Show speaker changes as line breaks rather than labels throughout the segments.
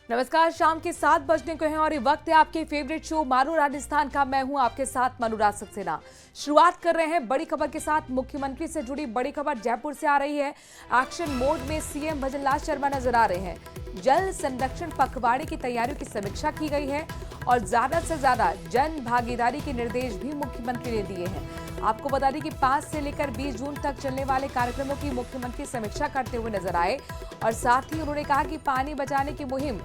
नमस्कार, शाम के 7 बजने को हैं और ये वक्त है आपके फेवरेट शो मारू राजस्थान का। मैं हूं आपके साथ अनुराग सक्सेना। शुरुआत कर रहे हैं बड़ी खबर के साथ। मुख्यमंत्री से जुड़ी बड़ी खबर जयपुर से आ रही है। एक्शन मोड में सीएम भजनलाल शर्मा नजर आ रहे हैं। जल संरक्षण पखवाड़े की तैयारियों की समीक्षा की गई है और ज्यादा से ज्यादा जन भागीदारी के निर्देश भी मुख्यमंत्री ने दिए हैं। आपको बता दें कि 5 से लेकर 20 जून तक चलने वाले कार्यक्रमों की मुख्यमंत्री समीक्षा करते हुए नजर आए और साथ ही उन्होंने कहा कि पानी बचाने की मुहिम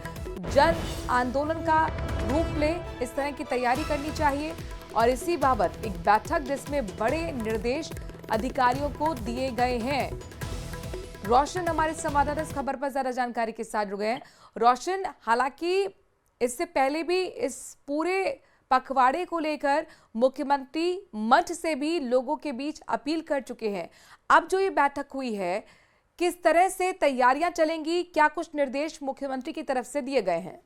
जन आंदोलन का रूप ले, इस तरह की तैयारी करनी चाहिए। और इसी बाबत एक बैठक जिसमें बड़े निर्देश अधिकारियों को दिए गए हैं। रोशन हमारे संवाददाता इस खबर पर ज्यादा जानकारी के साथ जुड़ गए हैं। रोशन, हालांकि इससे पहले भी इस पूरे पखवाड़े को लेकर मुख्यमंत्री मंच से भी लोगों के बीच अपील कर चुके हैं। अब जो ये बैठक हुई है, किस तरह से तैयारियां चलेंगी, क्या कुछ निर्देश मुख्यमंत्री की तरफ से दिए गए हैं?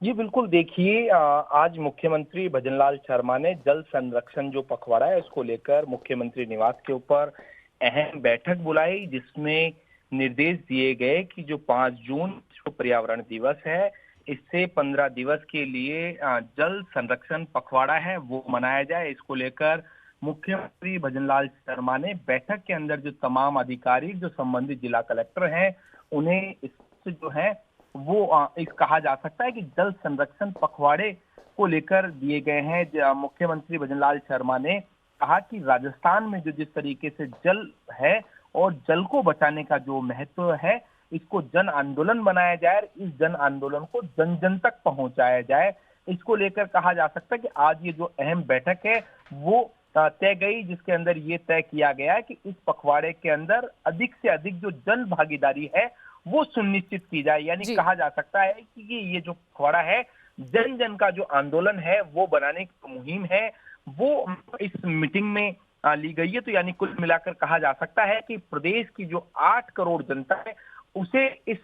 जी बिल्कुल, देखिए आज मुख्यमंत्री भजनलाल शर्मा ने जल संरक्षण जो पखवाड़ा है उसको लेकर मुख्यमंत्री निवास के ऊपर अहम बैठक बुलाई, जिसमें निर्देश दिए गए कि जो 5 जून जो पर्यावरण दिवस है, इससे 15 दिवस के लिए जल संरक्षण पखवाड़ा है वो मनाया जाए। इसको लेकर मुख्यमंत्री भजनलाल शर्मा ने बैठक के अंदर जो तमाम अधिकारी जो संबंधित जिला कलेक्टर हैं उन्हें इससे जो है वो इस कहा जा सकता है कि जल संरक्षण पखवाड़े को लेकर दिए गए हैं। मुख्यमंत्री भजनलाल शर्मा ने कहा कि राजस्थान में जो जिस तरीके से जल है और जल को बचाने का जो महत्व है, इसको जन आंदोलन बनाया जाए, इस जन आंदोलन को जन जन तक पहुंचाया जाए। इसको लेकर कहा जा सकता है कि आज ये जो अहम बैठक है वो तय गई, जिसके अंदर ये तय किया गया कि इस पखवाड़े के अंदर अधिक से अधिक जो जन भागीदारी है वो सुनिश्चित की जाए। यानी कहा जा सकता है कि ये जो पखवाड़ा है जन जन का जो आंदोलन है वो बनाने की मुहिम है वो इस मीटिंग में ली गई है। तो यानी कुल मिलाकर कहा जा सकता है कि प्रदेश की जो 8 करोड़ जनता है उसे इस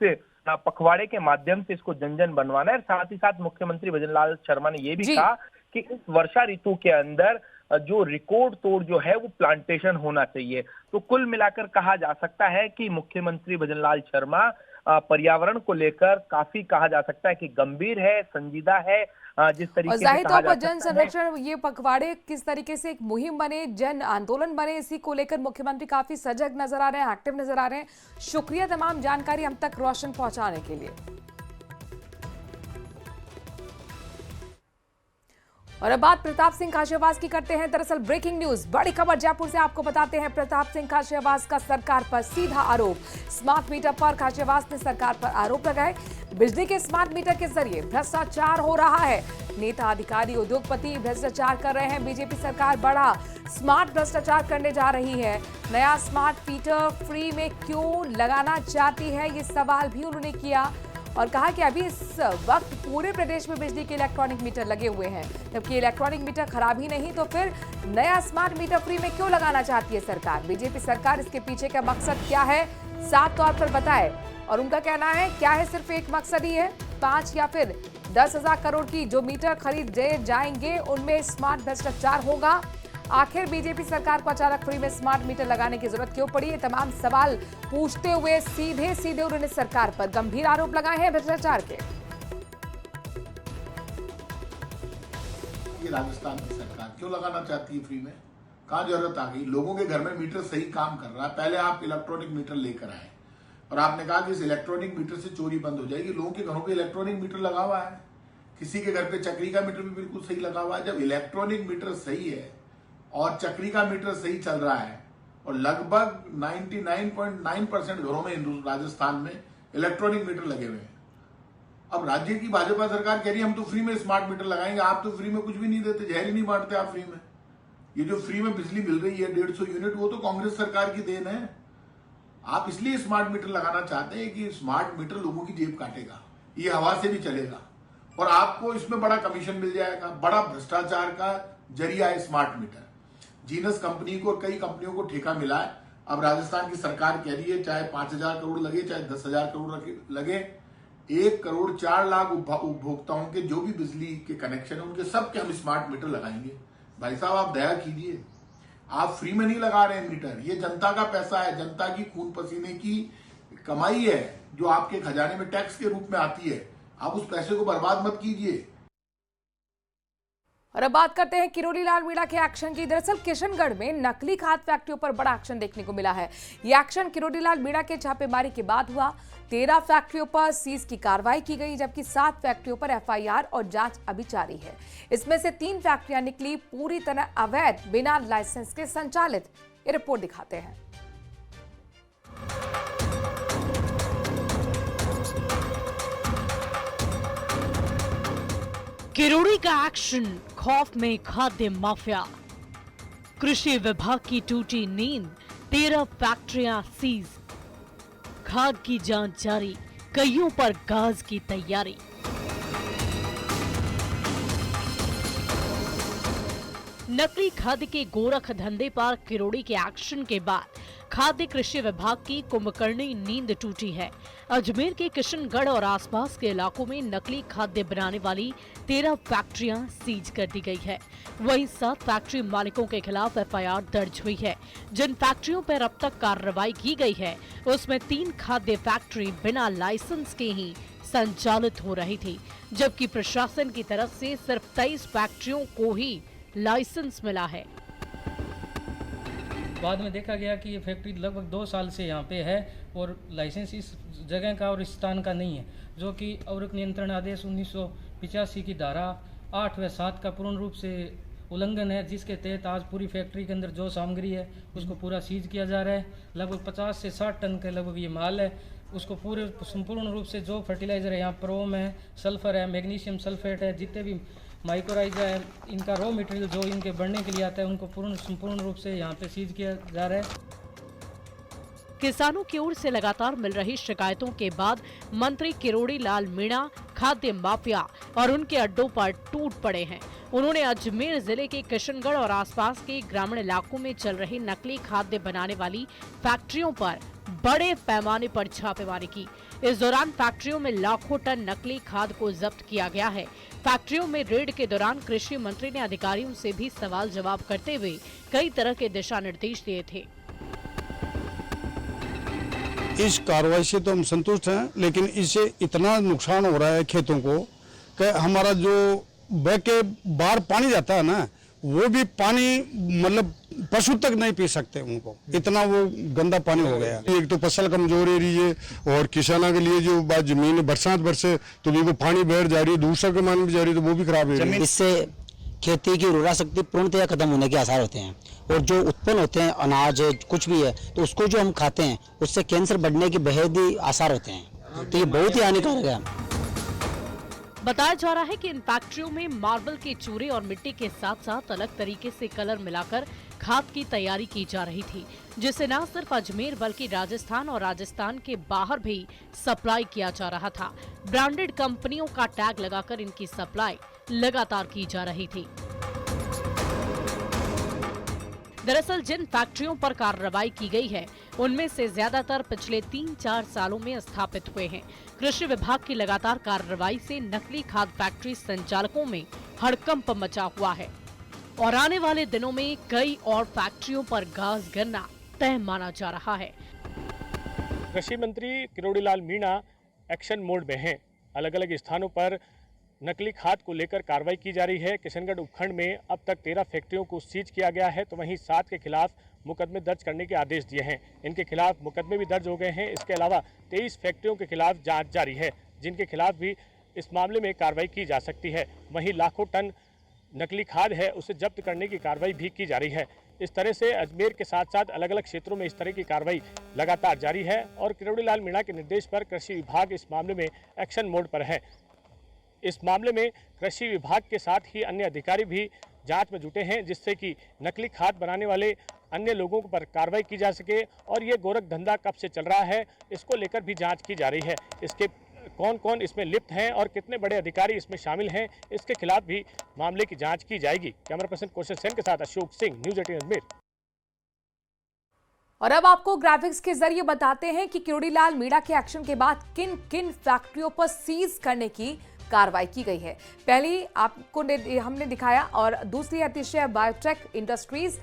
पखवाड़े के माध्यम से इसको जन जन बनवाना है। साथ ही साथ मुख्यमंत्री भजनलाल शर्मा ने यह भी कहा कि इस वर्षा ऋतु के अंदर जो रिकॉर्ड तोड़ जो है वो प्लांटेशन होना चाहिए। तो कुल मिलाकर कहा जा सकता है कि मुख्यमंत्री भजनलाल शर्मा पर्यावरण को लेकर काफी कहा जा सकता है कि गंभीर है, संजीदा है। जिस तरीके से
जाहिर तौर पर जन संरक्षण ये पखवाड़े किस तरीके से एक मुहिम बने, जन आंदोलन बने, इसी को लेकर मुख्यमंत्री काफी सजग नजर आ रहे हैं, एक्टिव नजर आ रहे हैं। शुक्रिया तमाम जानकारी हम तक रोशन पहुंचाने के लिए। और अब बात प्रताप सिंह खाचरियावास की करते हैं। दरअसल ब्रेकिंग न्यूज, बड़ी खबर जयपुर से आपको बताते हैं। प्रताप सिंह खाचरियावास का सरकार पर सीधा आरोप। स्मार्ट मीटर पर खाचरियावास ने सरकार पर आरोप लगाए। बिजली के स्मार्ट मीटर के जरिए भ्रष्टाचार हो रहा है। नेता, अधिकारी, उद्योगपति भ्रष्टाचार कर रहे हैं। बीजेपी सरकार बड़ा स्मार्ट भ्रष्टाचार करने जा रही है। नया स्मार्ट मीटर फ्री में क्यों लगाना चाहती है, ये सवाल भी उन्होंने किया और कहा कि अभी इस वक्त पूरे प्रदेश में बिजली के इलेक्ट्रॉनिक मीटर लगे हुए हैं, जबकि इलेक्ट्रॉनिक मीटर खराब ही नहीं तो फिर नया स्मार्ट मीटर फ्री में क्यों लगाना चाहती है सरकार। बीजेपी सरकार इसके पीछे का मकसद क्या है, साफ तौर पर बताए। और उनका कहना है क्या है, सिर्फ एक मकसद ही है, 5 या फिर 10,000 करोड़ की जो मीटर खरीदे जाएंगे उनमें स्मार्ट भ्रष्टाचार होगा। आखिर बीजेपी सरकार को अचानक फ्री में स्मार्ट मीटर लगाने की जरूरत क्यों पड़ी, ये तमाम सवाल पूछते हुए सीधे सीधे उन्होंने सरकार पर गंभीर आरोप लगाए हैं भ्रष्टाचार के।
ये राजस्थान की सरकार क्यों लगाना चाहती है फ्री में, कहाँ जरूरत आ गई। लोगों के घर में मीटर सही काम कर रहा है। पहले आप इलेक्ट्रॉनिक मीटर लेकर आए और आपने कहा कि इस इलेक्ट्रॉनिक मीटर से चोरी बंद हो जाएगी। लोगों के घरों पे इलेक्ट्रॉनिक मीटर लगा हुआ है, किसी के घर पे चक्री का मीटर भी बिल्कुल सही लगा हुआ है। जब इलेक्ट्रॉनिक मीटर सही है और चक्री का मीटर सही चल रहा है और लगभग 99.9% घरों में राजस्थान में इलेक्ट्रॉनिक मीटर लगे हुए हैं। अब राज्य की भाजपा सरकार कह रही है हम तो फ्री में स्मार्ट मीटर लगाएंगे। आप तो फ्री में कुछ भी नहीं देते, जहर ही नहीं बांटते आप फ्री में। ये जो फ्री में बिजली मिल रही है 150 यूनिट, वो तो कांग्रेस सरकार की देन है। आप इसलिए स्मार्ट मीटर लगाना चाहते हैं कि स्मार्ट मीटर लोगों की जेब काटेगा, ये हवा से भी चलेगा और आपको इसमें बड़ा कमीशन मिल जाएगा। बड़ा भ्रष्टाचार का जरिया है स्मार्ट मीटर। जीनस कंपनी को और कई कंपनियों को ठेका मिला है। अब राजस्थान की सरकार कह रही है चाहे 5,000 करोड़ लगे चाहे 10,000 करोड़ लगे, 1 करोड़ 4 लाख उपभोक्ताओं के जो भी बिजली के कनेक्शन है उनके सबके हम स्मार्ट मीटर लगाएंगे। भाई साहब आप दया कीजिए, आप फ्री में नहीं लगा रहे हैं मीटर, ये जनता का पैसा है, जनता की खून पसीने की कमाई है। जो आपके खजाने में टैक्स के रूप में आती है, आप उस पैसे को बर्बाद मत कीजिए।
और अब बात करते हैं किरोड़ी लाल मीणा के एक्शन की। दरअसल किशनगढ़ में नकली खाद फैक्ट्रियों पर बड़ा एक्शन देखने को मिला है। ये एक्शन किरोड़ी लाल मीणा के छापेमारी के बाद हुआ। 13 फैक्ट्रियों पर सीज की कार्रवाई की गई, जबकि 7 फैक्ट्रियों पर एफआईआर और जांच अभी जारी है। इसमें से 3 फैक्ट्रियां निकली पूरी तरह अवैध, बिना लाइसेंस के संचालित। ये रिपोर्ट दिखाते हैं।
किरोड़ी का एक्शन, खौफ में खाद्य माफिया। कृषि विभाग की टूटी नींद, 13 फैक्ट्रियां सीज। खाद की जांच जारी, कईयों पर गाज की तैयारी। नकली खाद के गोरख धंधे पर किरोड़ी के एक्शन के बाद खाद्य कृषि विभाग की कुंभकर्णी नींद टूटी है। अजमेर के किशनगढ़ और आसपास के इलाकों में नकली खाद्य बनाने वाली 13 फैक्ट्रियां सीज कर दी गई है। वहीं 7 फैक्ट्री मालिकों के खिलाफ एफआईआर दर्ज हुई है। जिन फैक्ट्रियों पर अब तक कार्रवाई की गई है, उसमें 3 खाद्य फैक्ट्री बिना लाइसेंस के ही संचालित हो रही थी, जबकि प्रशासन की तरफ से सिर्फ 23 फैक्ट्रियों को ही लाइसेंस मिला है।
बाद में देखा गया कि ये फैक्ट्री लगभग 2 साल से यहाँ पे है और लाइसेंस इस जगह का और इस स्थान का नहीं है, जो कि उर्वरक नियंत्रण आदेश 1985 की धारा 8 व 7 का पूर्ण रूप से उल्लंघन है, जिसके तहत आज पूरी फैक्ट्री के अंदर जो सामग्री है उसको पूरा सीज किया जा रहा है। लगभग 50 से 60 टन का लगभग ये माल है। उसको पूरे संपूर्ण रूप से जो फर्टिलाइज़र है, यहाँ प्रोम है, सल्फर है, मैग्नीशियम सल्फेट है, जितने भी माइक्रोराइजा है, इनका रॉ मटेरियल जो इनके बढ़ने के लिए आता है, उनको संपूर्ण रूप से यहाँ पे सीज किया जा रहा है।
किसानों की ओर से लगातार मिल रही शिकायतों के बाद मंत्री किरोड़ी लाल मीणा खाद्य माफिया और उनके अड्डों पर टूट पड़े हैं। उन्होंने अजमेर जिले के किशनगढ़ और आसपास के ग्रामीण इलाकों में चल रही नकली खाद्य बनाने वाली फैक्ट्रियों पर बड़े पैमाने पर छापेमारी की। इस दौरान फैक्ट्रियों में लाखों टन नकली खाद को जब्त किया गया है। फैक्ट्रियों में रेड के दौरान कृषि मंत्री ने अधिकारियों से भी सवाल जवाब करते हुए कई तरह के दिशा निर्देश दिए थे।
इस कार्रवाई से तो हम संतुष्ट हैं, लेकिन इससे इतना नुकसान हो रहा है खेतों को कि हमारा जो बह के बाहर पानी जाता है ना, वो भी पानी मतलब पशु तक नहीं पी सकते उनको, इतना वो गंदा पानी हो गया। एक तो फसल कमजोर है रही है और किसानों के लिए जो जमीन बरसात बरसे तो भी वो पानी बह जा रही है, दूसरा के मान भी जा रही है, तो वो भी खराब है।
इससे खेती की उर्वरा शक्ति पूर्णतया खत्म होने के आसार होते हैं और जो उत्पन्न होते हैं अनाज कुछ भी है तो उसको जो हम खाते हैं उससे कैंसर बढ़ने के बेहद ही आसार होते हैं, तो ये बहुत ही हानिकारक है।
बताया जा रहा है कि इन फैक्ट्रियों में मार्बल के चूरे और मिट्टी के साथ साथ अलग तरीके से कलर मिलाकर खाद की तैयारी की जा रही थी, जिसे न सिर्फ अजमेर बल्कि राजस्थान और राजस्थान के बाहर भी सप्लाई किया जा रहा था। ब्रांडेड कंपनियों का टैग लगाकर इनकी सप्लाई लगातार की जा रही थी। दरअसल जिन फैक्ट्रियों पर कार्रवाई की गई है, उनमें से ज्यादातर पिछले 3-4 सालों में स्थापित हुए हैं। कृषि विभाग की लगातार कार्रवाई से नकली खाद फैक्ट्री संचालकों में हड़कंप मचा हुआ है और आने वाले दिनों में कई और फैक्ट्रियों पर गाज गिरना तय माना जा रहा है।
कृषि मंत्री किरोड़ी लाल मीणा एक्शन मोड में हैं। अलग अलग स्थानों पर नकली खाद को लेकर कार्रवाई की जा रही है। किशनगढ़ उपखंड में अब तक 13 फैक्ट्रियों को सीज किया गया है, तो वहीं 7 के खिलाफ मुकदमे दर्ज करने के आदेश दिए हैं। इनके खिलाफ मुकदमे भी दर्ज हो गए हैं। इसके अलावा 23 फैक्ट्रियों के खिलाफ जांच जारी है, जिनके खिलाफ भी इस मामले में कार्रवाई की जा सकती है। वहीं लाखों टन नकली खाद है, उसे जब्त करने की कार्रवाई भी की जा रही है। इस तरह से अजमेर के साथ साथ अलग अलग क्षेत्रों में इस तरह की कार्रवाई लगातार जारी है और किरोड़ी लाल मीणा के निर्देश पर कृषि विभाग इस मामले में एक्शन मोड पर है। इस मामले में कृषि विभाग के साथ ही अन्य अधिकारी भी जांच में जुटे हैं, जिससे कि नकली खाद बनाने वाले अन्य लोगों पर कार्रवाई की जा सके और ये गोरख धंधा कब से चल रहा है, इसको लेकर भी जांच की जा रही है। इसके कौन कौन इसमें लिप्त हैं और कितने बड़े अधिकारी इसमें शामिल हैं, इसके खिलाफ भी मामले की जांच की जाएगी। कैमरा पर्सन कौशल सेन के साथ अशोक सिंह, न्यूज़ 18 अजमेर।
और अब आपको ग्राफिक्स के जरिए बताते हैं कि किरोड़ी लाल मीणा के एक्शन के बाद किन किन फैक्ट्रियों पर सीज करने की कार्रवाई की गई है। पहली आपको हमने दिखाया और दूसरी अतिशय बायोटेक इंडस्ट्रीज,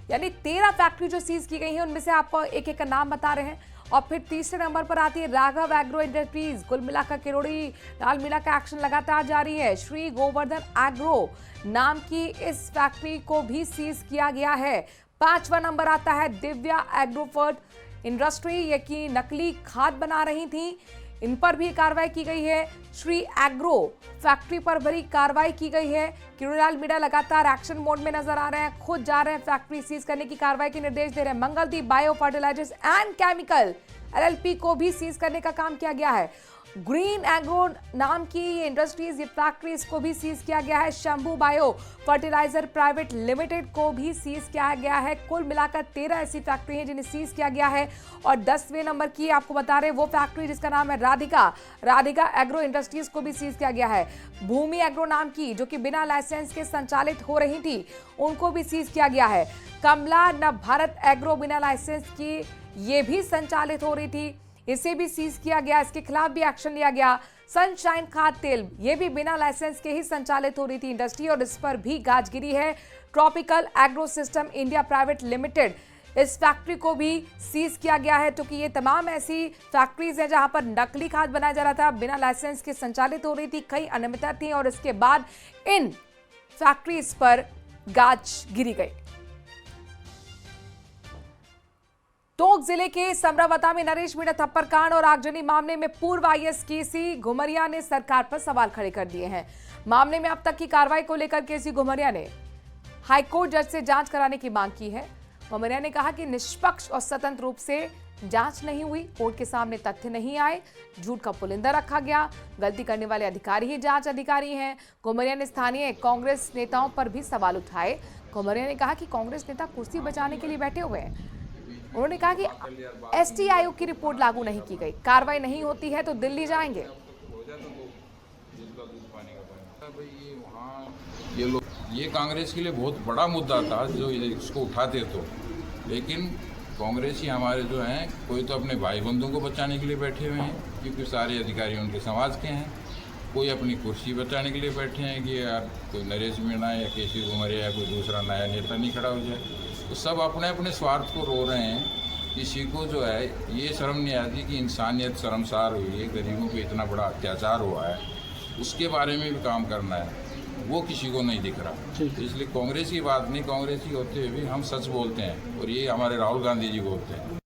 यानी 13 फैक्ट्री जो सीज की गई है, उनमें से आपको एक एक का नाम बता रहे हैं। और फिर तीसरे नंबर पर आती है राघव एग्रो इंडस्ट्रीज। कुल मिलाकर किरोड़ी लाल मीणा का एक्शन लगातार जारी है। श्री गोवर्धन एग्रो नाम की इस फैक्ट्री को भी सीज किया गया है। 5वां नंबर आता है दिव्या एग्रोफर्ट इंडस्ट्री, ये की नकली खाद बना रही थी, इन पर भी कार्रवाई की गई है। श्री एग्रो फैक्ट्री पर बड़ी कार्रवाई की गई है। किरोड़ीलाल मीणा लगातार एक्शन मोड में नजर आ रहे हैं, खुद जा रहे हैं फैक्ट्री सीज करने की कार्रवाई के निर्देश दे रहे हैं। Mangaldeep bio fertilisers and chemical LLP को भी सीज करने का काम किया गया है। ग्रीन एग्रो नाम की ये इंडस्ट्रीज, ये फैक्ट्रीज को भी सीज किया गया है। Shambhu bio fertiliser private limited को भी सीज किया गया है। कुल मिलाकर 13 ऐसी फैक्ट्री हैं जिन्हें सीज किया गया है। और 10वें नंबर की आपको बता रहे हैं वो फैक्ट्री जिसका नाम है राधिका एग्रो इंडस्ट्रीज को भी सीज किया गया है। भूमि एग्रो नाम की जो कि बिना लाइसेंस के संचालित हो रही थी, उनको भी सीज किया गया है। कमला नव भारत एग्रो बिना लाइसेंस की ये भी संचालित हो रही थी, इसे भी सीज किया गया, इसके खिलाफ भी एक्शन लिया गया। सनशाइन खाद तेल, ये भी बिना लाइसेंस के ही संचालित हो रही थी इंडस्ट्री, और इस पर भी गाज गिरी है। Tropical agro system India private limited, इस फैक्ट्री को भी सीज किया गया है, क्योंकि ये तमाम ऐसी फैक्ट्रीज हैं जहां पर नकली खाद बनाया जा रहा था, बिना लाइसेंस के संचालित हो रही थी, कई अनियमितता थी और इसके बाद इन फैक्ट्रीज पर गाज गिरी गई। टोंक जिले के समरावता में नरेश मीणा थप्पड़ कांड और आगजनी मामले में पूर्व IAS केसी घुमरिया ने सरकार पर सवाल खड़े कर दिए हैं। मामले में अब तक की कार्रवाई को लेकर केसी घुमरिया ने हाईकोर्ट जज से जांच कराने की मांग की है। घुमरिया ने कहा कि निष्पक्ष और स्वतंत्र रूप से जांच नहीं हुई, कोर्ट के सामने तथ्य नहीं आए, झूठ का पुलिंदा रखा गया, गलती करने वाले अधिकारी ही जांच अधिकारी हैं। घुमरिया ने स्थानीय कांग्रेस नेताओं पर भी सवाल उठाए। घुमरिया ने कहा कि कांग्रेस नेता कुर्सी बचाने के लिए बैठे हुए हैं। उन्होंने कहा कि ST आयोग की रिपोर्ट लागू नहीं की गई, कार्रवाई नहीं होती है तो दिल्ली जाएंगे।
ये कांग्रेस के लिए बहुत बड़ा मुद्दा था जो इसको उठाते तो, लेकिन कांग्रेस ही हमारे जो हैं, कोई तो अपने भाई बंधुओं को बचाने के लिए बैठे हुए हैं क्योंकि सारे अधिकारी उनके समाज के हैं, कोई अपनी कुर्सी बचाने के लिए बैठे हैं कि यार कोई नरेश मीणा या केसी घुमरिया या कोई दूसरा नया नेता नहीं खड़ा हो जाए। तो सब अपने अपने स्वार्थ को रो रहे हैं। किसी को जो है ये शर्म नहीं आती कि इंसानियत शर्मसार हुई है, गरीबों पे इतना बड़ा अत्याचार हुआ है, उसके बारे में भी काम करना है, वो किसी को नहीं दिख रहा। इसलिए कांग्रेस की बात नहीं, कांग्रेस की होते हुए भी हम सच बोलते हैं और ये हमारे राहुल गांधी जी बोलते हैं।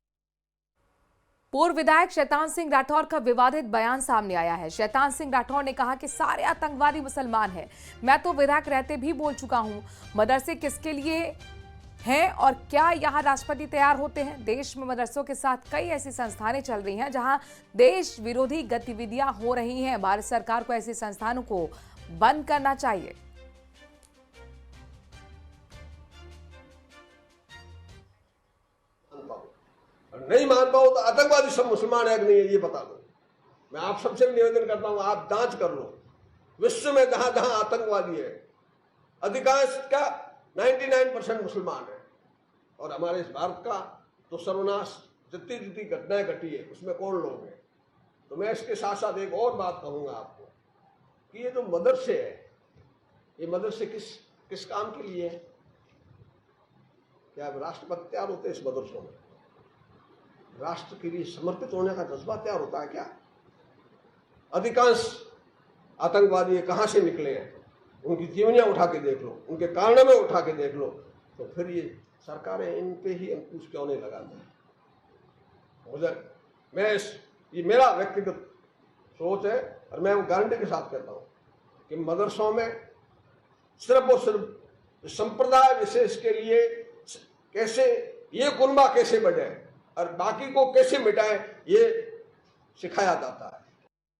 पूर्व विधायक शैतान सिंह राठौर का विवादित बयान सामने आया है। शैतान सिंह राठौर ने कहा कि सारे आतंकवादी मुसलमान हैं। मैं तो विधायक रहते भी बोल चुका हूं। मदरसे किसके लिए हैं और क्या यहाँ राष्ट्रपति तैयार होते हैं? देश में मदरसों के साथ कई ऐसी संस्थानें चल रही हैं जहां देश विरोधी गतिविधियां हो रही हैं। भारत सरकार को ऐसे संस्थानों को बंद करना चाहिए।
नहीं मान पाओ तो आतंकवादी सब मुसलमान है कि नहीं है ये बता दो। मैं आप सबसे भी निवेदन करता हूं, आप जांच कर लो। विश्व में जहां जहां आतंकवादी है, अधिकांश का 99% मुसलमान है, और हमारे इस भारत का तो सर्वनाश जितनी जितनी घटनाएं घटी है उसमें कौन लोग हैं। तो मैं इसके साथ साथ एक और बात कहूंगा आपको कि ये जो मदरसे है, ये मदरसे किस काम के लिए है? क्या राष्ट्रपति तैयार होते हैं इस मदरसों में? राष्ट्र के लिए समर्पित होने का जज्बा तैयार होता है क्या? अधिकांश आतंकवादी कहां से निकले हैं, उनकी जीवनियां उठा के देख लो, उनके कारनामे उठा के देख लो, तो फिर ये सरकारें इन पे ही अंकुश क्यों नहीं लगाती? ये मेरा व्यक्तिगत सोच है और मैं वो गारंटी के साथ कहता हूँ कि मदरसों में सिर्फ और सिर्फ संप्रदाय विशेष के लिए कैसे ये गुनबा कैसे बढ़े और बाकी को कैसे मिटाए, ये सिखाया जाता है।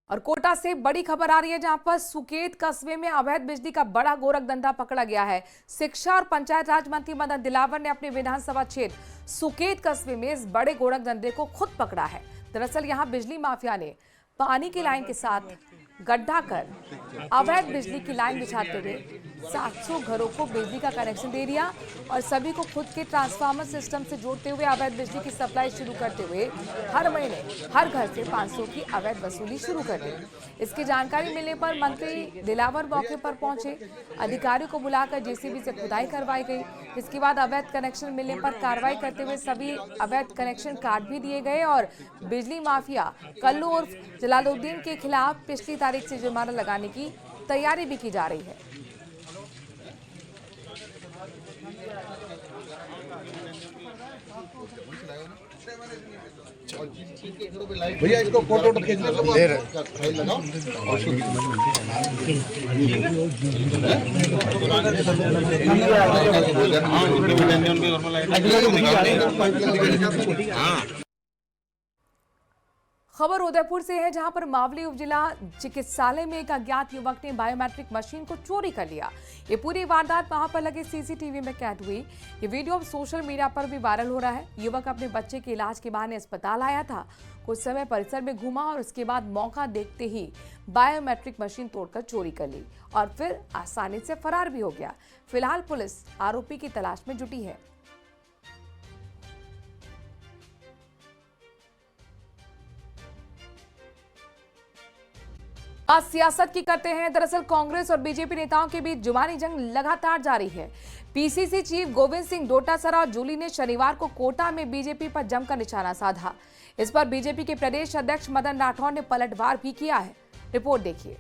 और कोटा से बड़ी खबर आ रही है जहां पर सुकेत कस्बे में अवैध बिजली का बड़ा गोरख धंधा पकड़ा गया है। शिक्षा और पंचायत राज मंत्री मदन दिलावर ने अपने विधानसभा क्षेत्र सुकेत कस्बे में इस बड़े गोरख धंधे को खुद पकड़ा है। दरअसल यहां बिजली माफिया ने पानी की लाइन के साथ गड्ढा कर अवैध बिजली की लाइन बिछाते हुए 700 घरों को बिजली का कनेक्शन दे दिया और सभी को खुद के ट्रांसफार्मर सिस्टम से जोड़ते हुए अवैध बिजली की सप्लाई शुरू करते हुए हर महीने हर घर से 500 की अवैध वसूली शुरू कर दी। इसकी जानकारी मिलने पर मंत्री दिलावर मौके पर पहुंचे। अधिकारियों को बुलाकर जेसीबी से खुदाई करवाई गई। इसके बाद अवैध कनेक्शन मिलने पर कार्रवाई करते हुए सभी अवैध कनेक्शन काट भी दिए गए और बिजली माफिया कल्लू उर्फ जलालुद्दीन के खिलाफ पिछली तारीख से जुर्माना लगाने की तैयारी भी की जा रही है।
भैया इसको फोटो खींच
खबर उदयपुर से है, जहां पर मावली उपजिला चिकित्सालय में एक अज्ञात युवक ने बायोमेट्रिक मशीन को चोरी कर लिया। ये पूरी वारदात वहां पर लगे सीसीटीवी में कैद हुई। ये वीडियो अब सोशल मीडिया पर भी वायरल हो रहा है। युवक अपने बच्चे के इलाज के बहाने अस्पताल आया था। कुछ समय परिसर में घूमा और उसके बाद मौका देखते ही बायोमेट्रिक मशीन तोड़कर चोरी कर ली और फिर आसानी से फरार भी हो गया। फिलहाल पुलिस आरोपी की तलाश में जुटी है। आज सियासत की करते हैं। दरअसल कांग्रेस और बीजेपी नेताओं के बीच जुबानी जंग लगातार जारी है। पीसीसी चीफ गोविंद सिंह डोटासरा और जूली ने शनिवार को कोटा में बीजेपी पर जमकर निशाना साधा। इस पर बीजेपी के प्रदेश अध्यक्ष मदन राठौर ने पलटवार भी किया है। रिपोर्ट देखिए।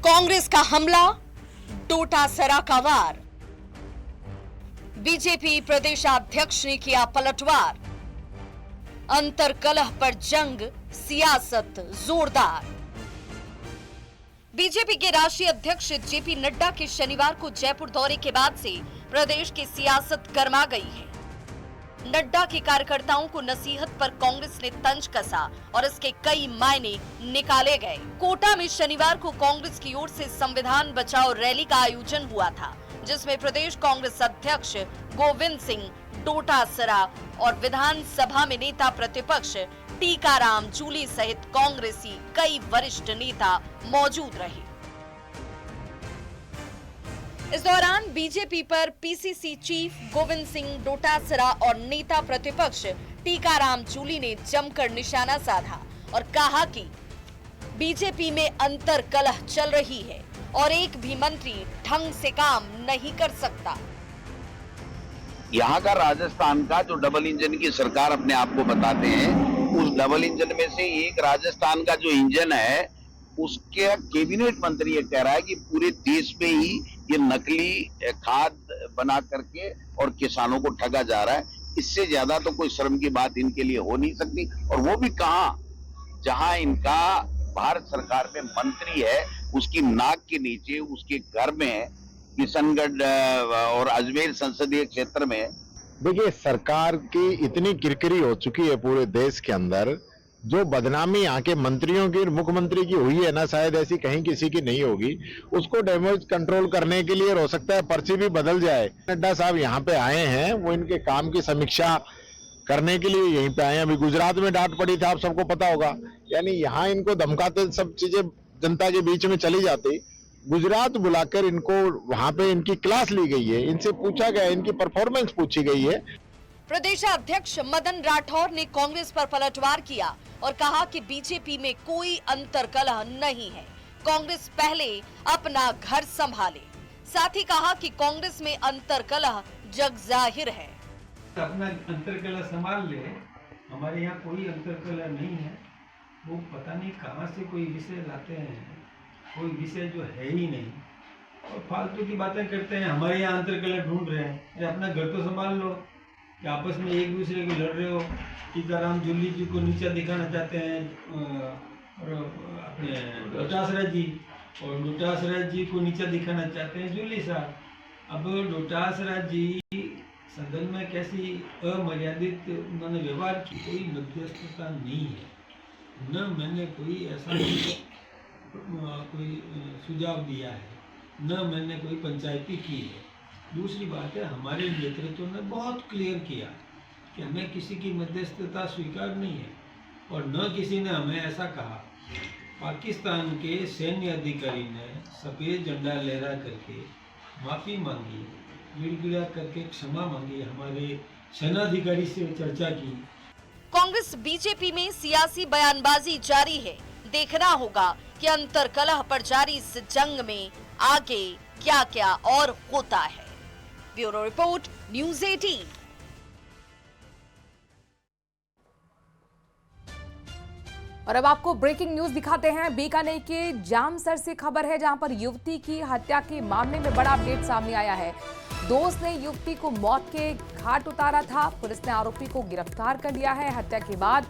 कांग्रेस का हमला, डोटासरा का वार। बीजेपी प्रदेशाध्यक्ष ने किया पलटवार। अंतरकलह पर जंग, सियासत जोरदार। बीजेपी के राष्ट्रीय अध्यक्ष जेपी नड्डा के शनिवार को जयपुर दौरे के बाद से प्रदेश की सियासत गर्मा गई है। नड्डा के कार्यकर्ताओं को नसीहत पर कांग्रेस ने तंज कसा और इसके कई मायने निकाले गए। कोटा में शनिवार को कांग्रेस की ओर से संविधान बचाओ रैली का आयोजन हुआ था, जिसमें प्रदेश कांग्रेस अध्यक्ष गोविंद सिंह डोटासरा और विधानसभा में नेता प्रतिपक्ष टीकाराम जूली सहित कांग्रेसी कई वरिष्ठ नेता मौजूद रहे। इस दौरान बीजेपी पर पीसीसी चीफ गोविंद सिंह डोटासरा और नेता प्रतिपक्ष टीकाराम जूली ने जमकर निशाना साधा और कहा कि बीजेपी में अंतरकलह चल रही है और एक भी मंत्री ढंग से काम नहीं कर सकता।
यहाँ का राजस्थान का जो डबल इंजन की सरकार अपने आप को बताते हैं, उस डबल इंजन में से एक राजस्थान का जो इंजन है, उसके कैबिनेट मंत्री ये कह रहा है कि पूरे देश में ही ये नकली खाद बना करके और किसानों को ठगा जा रहा है। इससे ज्यादा तो कोई शर्म की बात इनके लिए हो नहीं सकती। और वो भी कहां, जहां इनका भारत सरकार में मंत्री है, उसकी नाक के नीचे उसके घर में किशनगढ़ और अजमेर संसदीय क्षेत्र में।
देखिए, सरकार की इतनी किरकिरी हो चुकी है पूरे देश के अंदर, जो बदनामी यहाँ के मंत्रियों की, मुख्यमंत्री की हुई है ना, शायद ऐसी कहीं किसी की नहीं होगी। उसको डैमेज कंट्रोल करने के लिए हो सकता है पर्ची भी बदल जाए। नड्डा साहब यहाँ पे आए हैं, वो इनके काम की समीक्षा करने के लिए यहीं पे आए हैं। अभी गुजरात में डांट पड़ी थी, आप सबको पता होगा। यानी यहाँ इनको धमकाते सब चीजें जनता के बीच में चली जाती। गुजरात बुलाकर इनको वहां पे इनकी क्लास ली गई है, इनसे पूछा गया, इनकी परफॉर्मेंस पूछी गई है।
प्रदेशाध्यक्ष मदन राठौर ने कांग्रेस पर पलटवार किया और कहा कि बीजेपी में कोई अंतरकलह नहीं है, कांग्रेस पहले अपना घर संभाले। साथ ही कहा कि कांग्रेस में अंतरकलह जग जाहिर है।
अपना अंतरकलह संभाल ले, हमारे यहाँ कोई अंतरकलह नहीं है। वो पता नहीं कहाँ से कोई विषय लाते हैं, कोई विषय जो है ही नहीं और फालतू की बातें करते हैं। हमारे यहाँ अंतरकलह ढूंढ रहे हैं। अपना घर तो संभाल लो कि आपस में एक दूसरे को लड़ रहे हो। टीकाराम जूली जी को नीचा दिखाना चाहते हैं और अपने डोटासरा जी, और डोटासरा जी को नीचा दिखाना चाहते हैं जूली साहब। अब डोटासरा जी सदन में कैसी अमर्यादित उन्होंने व्यवहार की, कोई मध्यस्थता नहीं है, न मैंने कोई ऐसा कोई सुझाव दिया है। न मैंने कोई पंचायती की है। दूसरी बात है, हमारे नेतृत्व ने बहुत क्लियर किया कि हमें किसी की मध्यस्थता स्वीकार नहीं है और न किसी ने हमें ऐसा कहा। पाकिस्तान के सैन्य अधिकारी ने सफ़ेद झंडा लहरा करके माफ़ी मांगी, गिड़गिड़ा करके क्षमा मांगी, हमारे सेनाधिकारी से चर्चा की।
कांग्रेस बीजेपी में सियासी बयानबाजी जारी है। देखना होगा कि अंतर्कलह पर जारी इस जंग में आगे क्या क्या और होता है। Bureau report, news 18।
और अब आपको ब्रेकिंग न्यूज दिखाते हैं। बीकानेर के जामसर से खबर है, जहां पर युवती की हत्या के मामले में बड़ा अपडेट सामने आया है। दोस्त ने युवती को मौत के घाट उतारा था। पुलिस ने आरोपी को गिरफ्तार कर लिया है। हत्या के बाद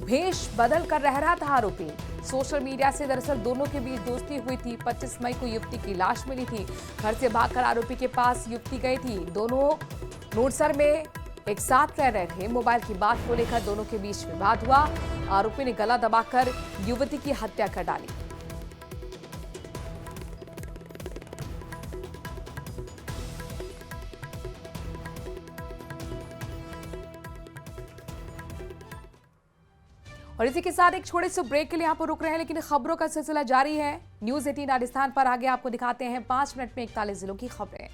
भेष बदल कर रह रहा था आरोपी। सोशल मीडिया से दरअसल दोनों के बीच दोस्ती हुई थी। 25 मई को युवती की लाश मिली थी। घर से भागकर आरोपी के पास युवती गई थी। दोनों नूरसर में एक साथ रह रहे थे। मोबाइल की बात को लेकर दोनों के बीच विवाद हुआ। आरोपी ने गला दबाकर युवती की हत्या कर डाली। और इसी के साथ एक छोटे से ब्रेक के लिए यहाँ पर रुक रहे हैं, लेकिन खबरों का सिलसिला जारी है। न्यूज़ 18 राजस्थान पर आगे आपको दिखाते हैं 5 मिनट में 41 जिलों की खबरें।